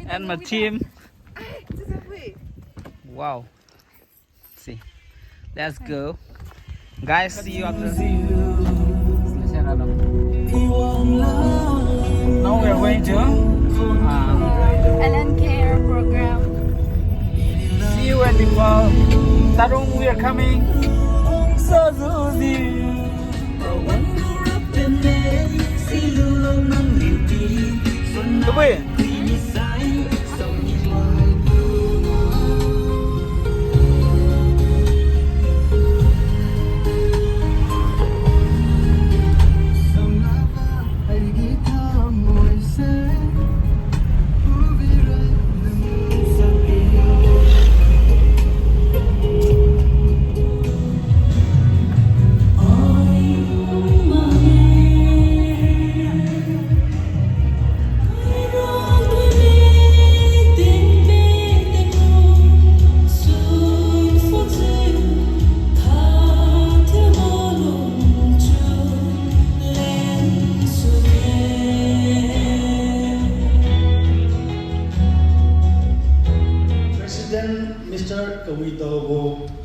and my team. Wow. See, let's go, guys. See you after. Now we are going to Island Care program. see you at IMPHAL. Tarung, we are coming. Đúng.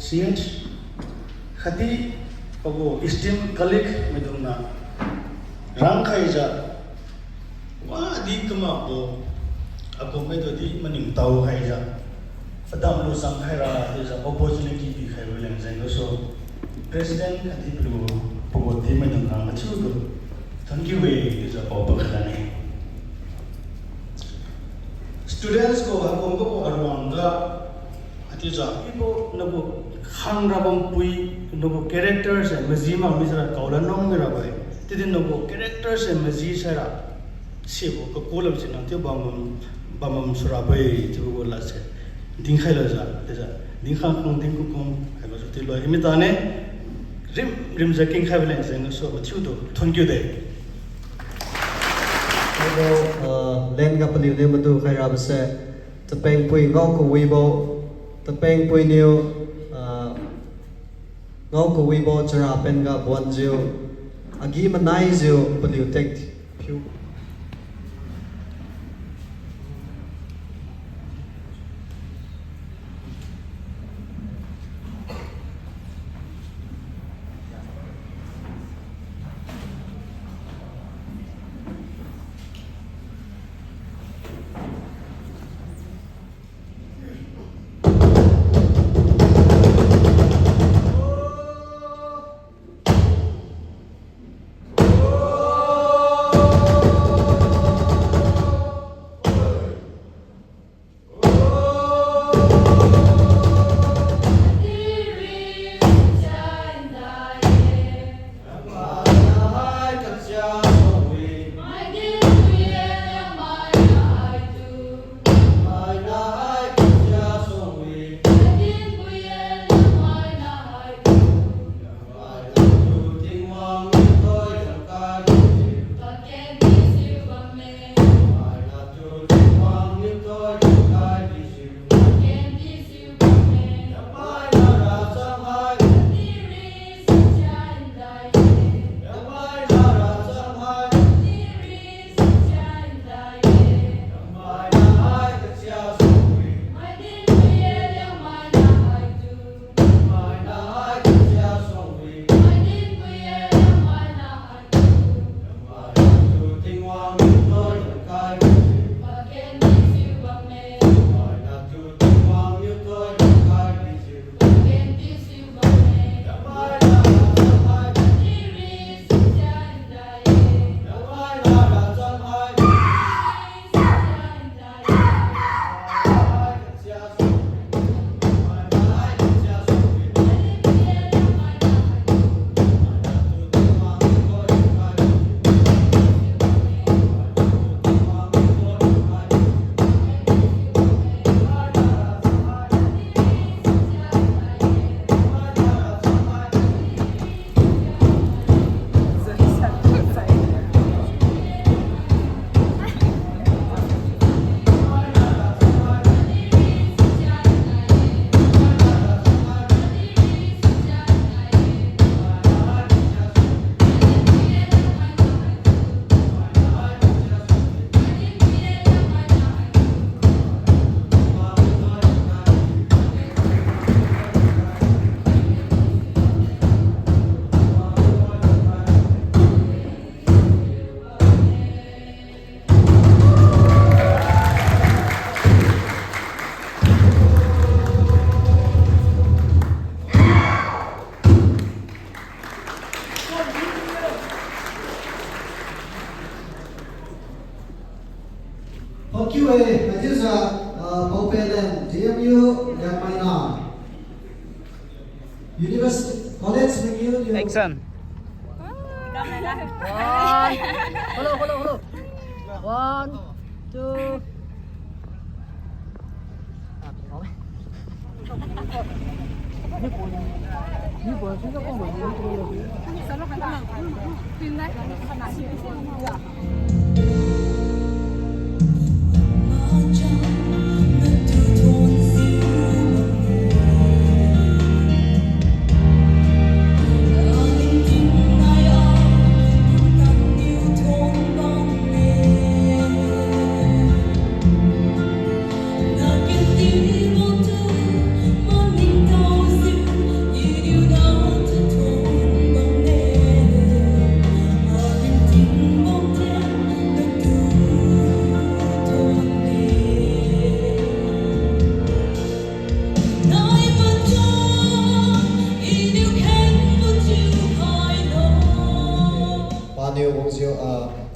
CH Khati Pago esteemed colleague Meduna Rangkhaija Wadi Kamapo Ako Medodi Manim Tau Haija Fadam Lu Sanghaira is an opportunity to have Williams and so President Khati Blue Pago Timeduna Machugo Tangiwe is a Obakane. Students go Hakombo Arwanga Atija people Nabu Hang Rabam Pui Nobu characters and Mazima Mizra Kaula Nomirabai didn't know characters and Mazisara Sibu Kakula Sinati Bamam Surabai to Lase Dinkhalaza Dinkhang Dinkukum I was a Tilo Imitane Rims a King Havilens and so a tutor Tongu Day. Len Gapali Limadu Kairabase, the Peng Pui Goko Weibo, the Peng Pui New Goko Weibo Charapenga Bonzio, Agima Naizio, but you take few. PQA, Majusa, Popelen, JMU, Liangmai University College, McGill. Action. Hello. 1, 2.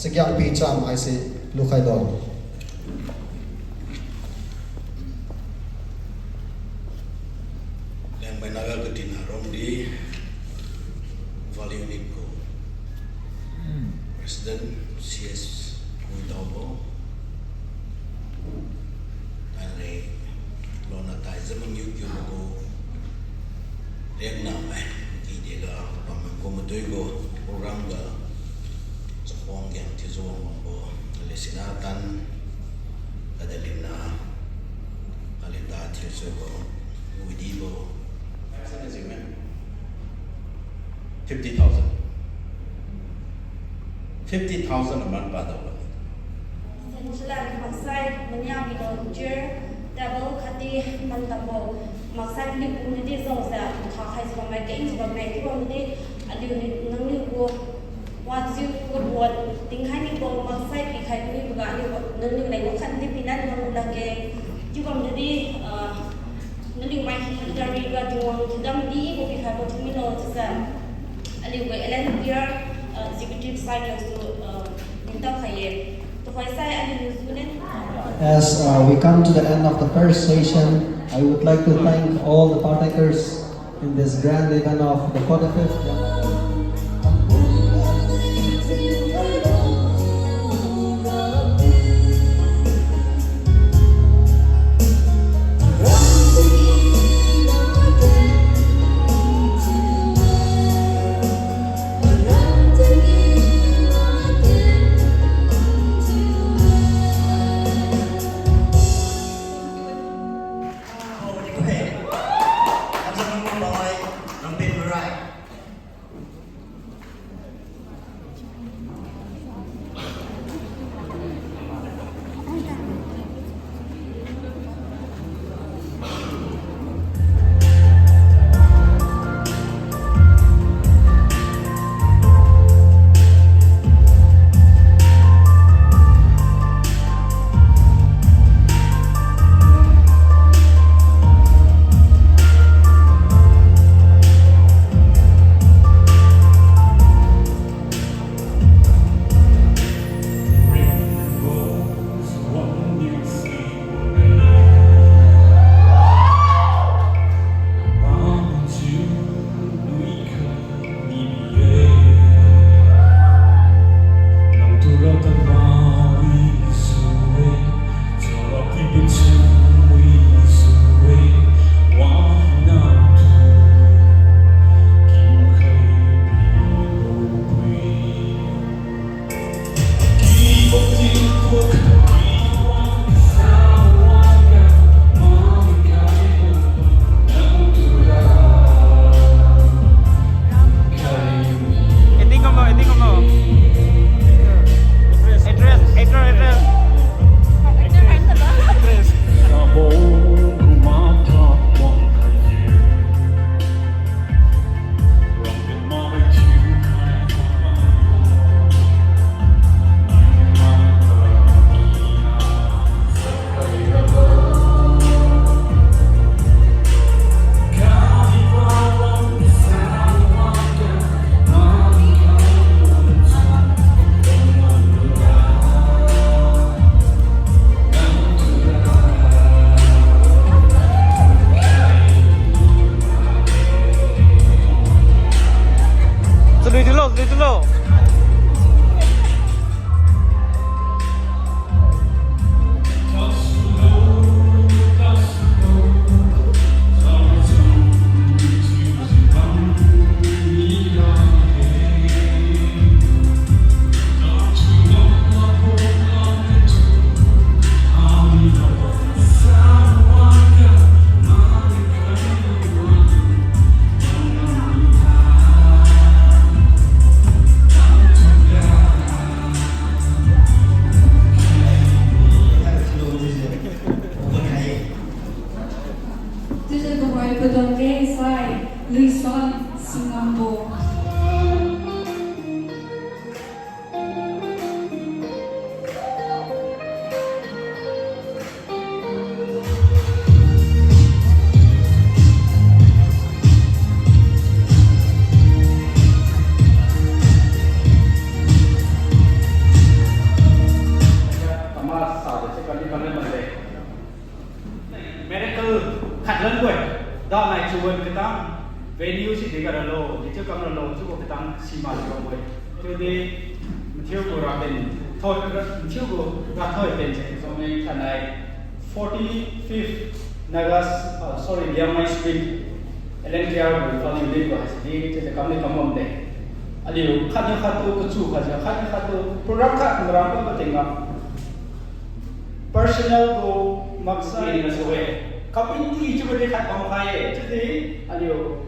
Sekian bincang IC Lukai Don. Yang menaga ketina Romdi Value Niko President CS Kuidobo Tane Lona Taiza Mengyukyu Ko LIANGMAI Kidega Pamangkomutuigo Program ga Sapong yang tizuang mambo Lesinatan Kadalim na Kalita tizugo Uidibo 50,000 a month by the way. Sensulan maksai menyambi doljer double kati mantabo maksai ni puniti zosa thahai zomai ke zomai ki wamdi adi nangni go wajiu go buat tingkai ni go maksai pi khai ni buga ni nangni lai go khan ni pinan nang lage jiwam jadi nangni mai dari ga tuang tidam di go pi khai go tumino tsa ali go elen year executive cycle to minta khaye to sai ali newsune. As we come to the end of the first session, I would like to thank all the partakers in this grand event of the 45th. buat kita venue sih dekat lo, itu kamera lo cukup kita simak lo boleh. Jadi macam tu ramen, thoi macam tu rathoi pencet, so me kanai 45th Nagas, sorry LIANGMAI Street, LNKR bukan ini buat jadi kita kami kamom deh. Aliu khanya khatu kecu khanya khatu program kat merangkap bertengah personal go maksa ini sesuai. Kapin ini juga dekat pamkai, jadi aliu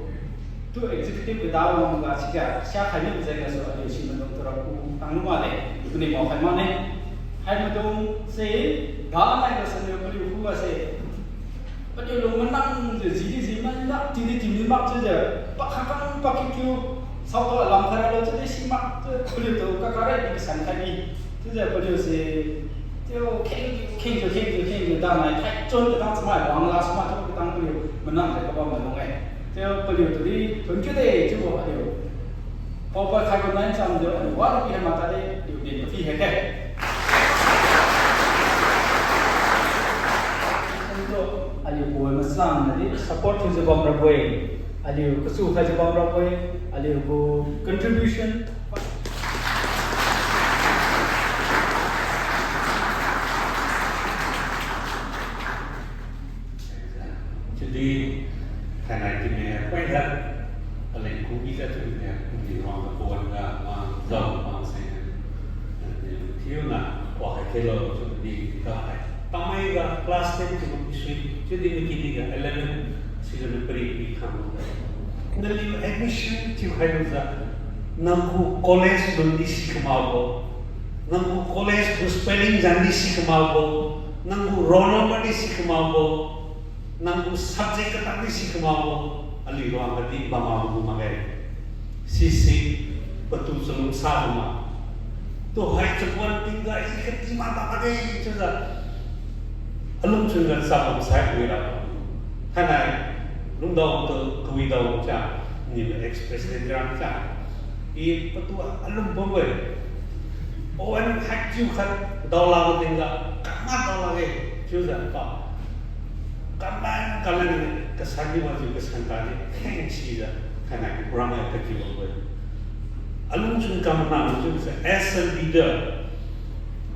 tu executive kita orang nggak siapa hanya bisa ngasih aliu si menung terapu tanggung mana, ini mau kan mana? Hai menung se, dah naik ke sana aliu huwa se, aliu lu menang jadi mana nak tiba mak saja, pak kakak pak kiu, sau đó làm thay đổi cho cái mak, cho aliu tu kakak ada di sana ni, jadi aliu se. 就 King 就当来，太真的当什么王啦什么，就当不了，门那在个门弄哎，就不了这里，纯粹的就我了，包括开个门上就我那边嘛，他的留点屁黑黑。untuk aliu buat mesang nanti support tu sebab berapa, aliu kesukaan sebab berapa, aliu bu contribution. Jadi karena ini quay ra lên cũng biết cái chuyện này cũng nhiều orang buồn là mà giàu mà sẽ thiếu là quả cái lô cho đi cái tamai cái plastic itu bisa jadi begini kan elemen season beri kamu dari admission tu harusnya nampu college dondi si kemau nampu college do spelling jandi si kemau nampu roll number di si kemau nampu subject kata di si kemau ali ruang hati bama magai sisi betul selum sama tu hai cepuan tinggal ikat di mata pakai cerita alum cengar sama saya wira karena lum dau tu kui dau cha ni express dengan cha i petua alum bombe oan haju kan dau lawan tinggal kamat dau lagi cerita apa kaman kalian kesan wajib kesan kali hengsi dah karena ramai kecil boleh alun cun kaman cun as a leader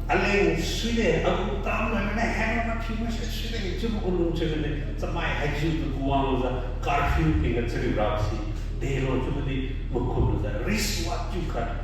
aleng sudah aku tahu mana hang macam mana sudah cuma alun cun ni sampai haju tu kuang dah curfew tinggal cerita sih dero cuma di mukul dah riswat juga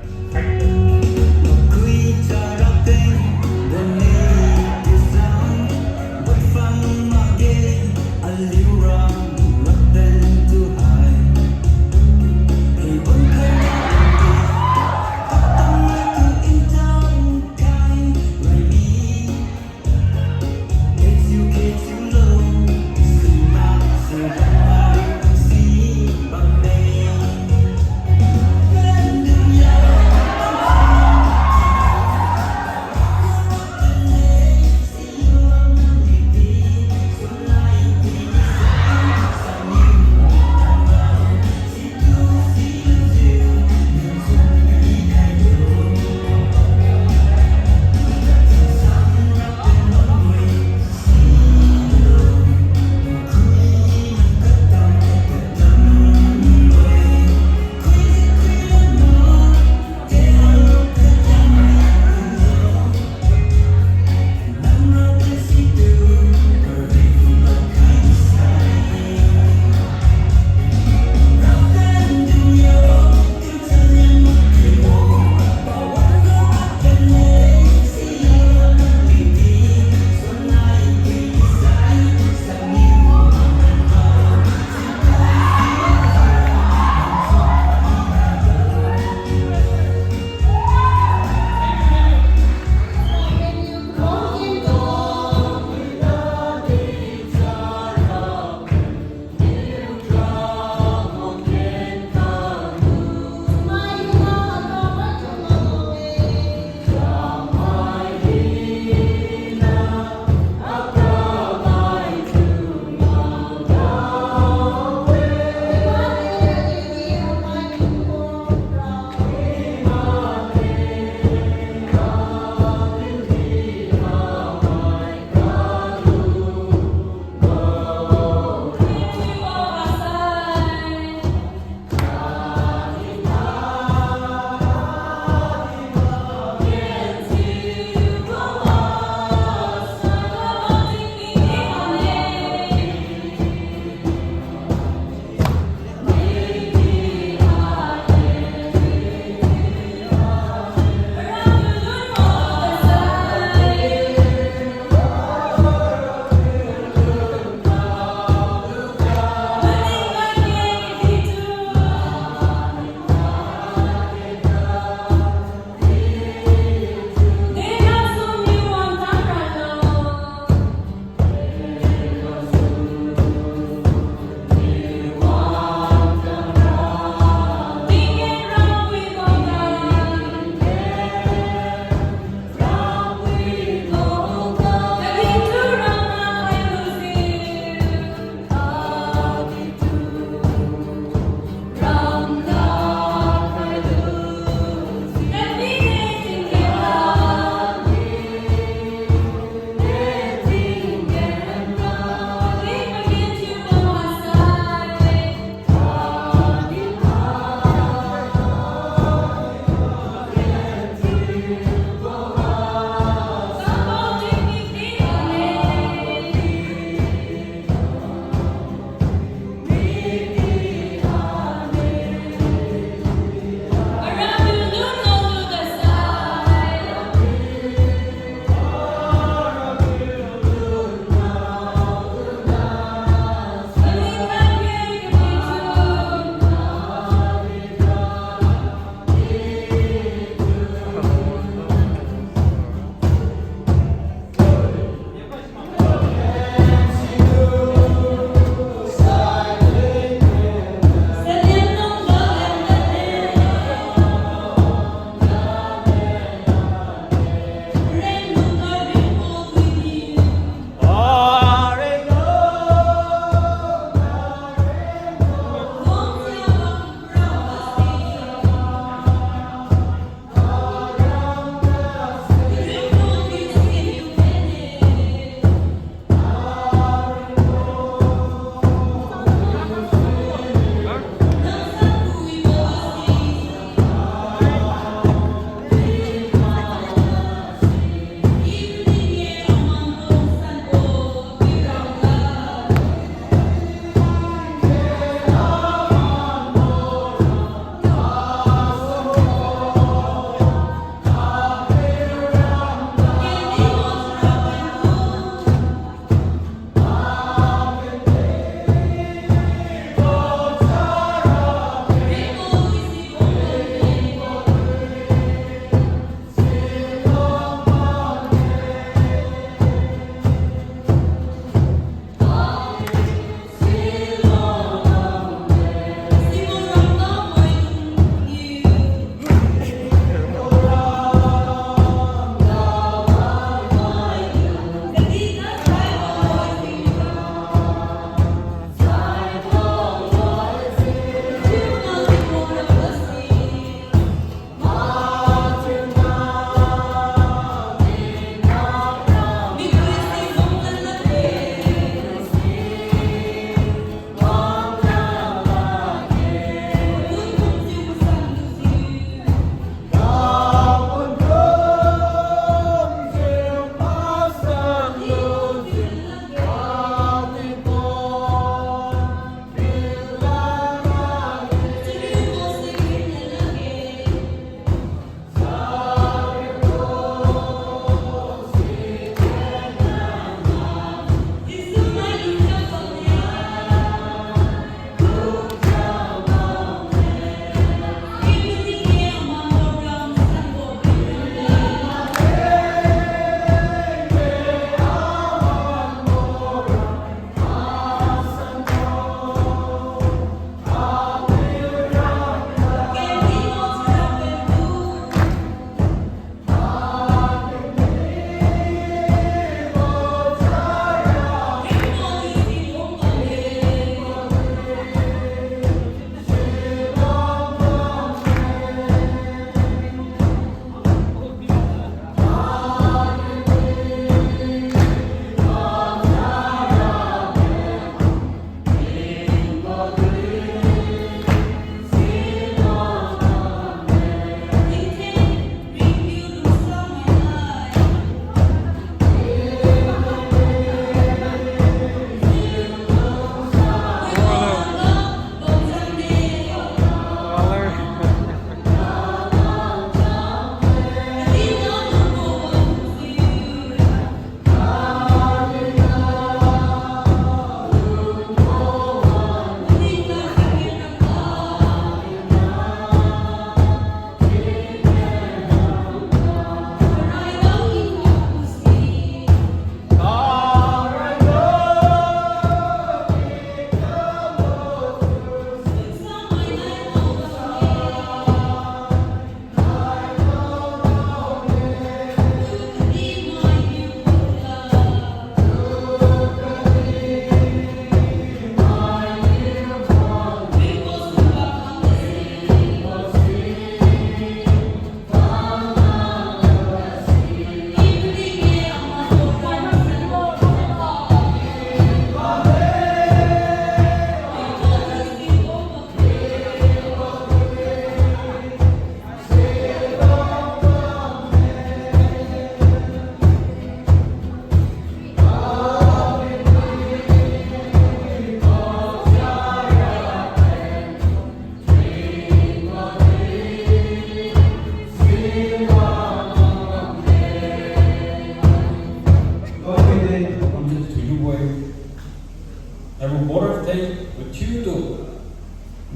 đây một chiếu tụ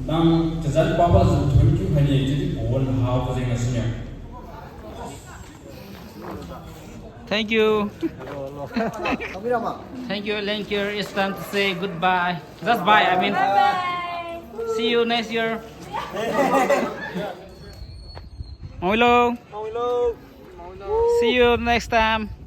đang thời gian qua bao giờ chúng chú hay nhìn chỉ buồn hào của riêng là sinh nhật. Thank you. Không biết đâu mà. Thank you, Lanker. It's time to say goodbye. Just bye, I mean. See you next year. Hello. See you next time.